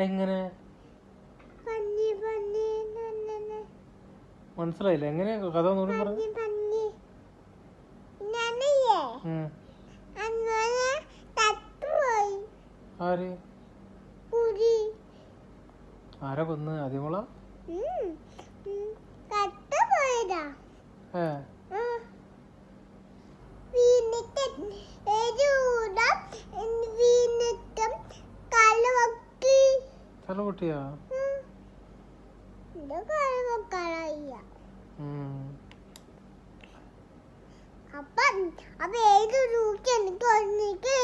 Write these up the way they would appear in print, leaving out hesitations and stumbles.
എങ്ങനെ മനസ്സിലായില്ല? എങ്ങനെ കഥ ഒന്നുകൂടി പറഞ്ഞു. ആര് ആരാ കൊന്ന്? ആദ്യമോള? തല പൊട്ടിയാ? അപ്പൊ ഏത് രൂപ എനിക്ക്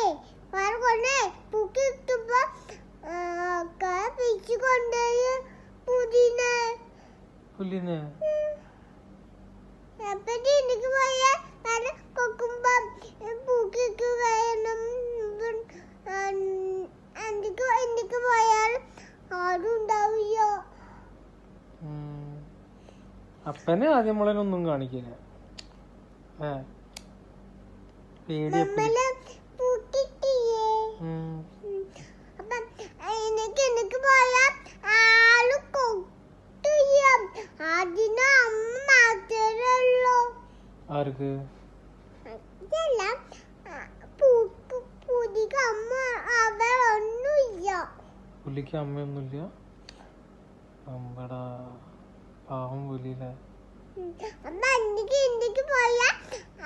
പുല്ലിനെ അപ്പനെ ആദ്യമോളൊന്നും കാണിക്കില്ല. പേടിയ ആർക്ക്? പുലിക്ക് അമ്മയൊന്നുമില്ല. അമ്പടാ പാവം പുലിയിലെ.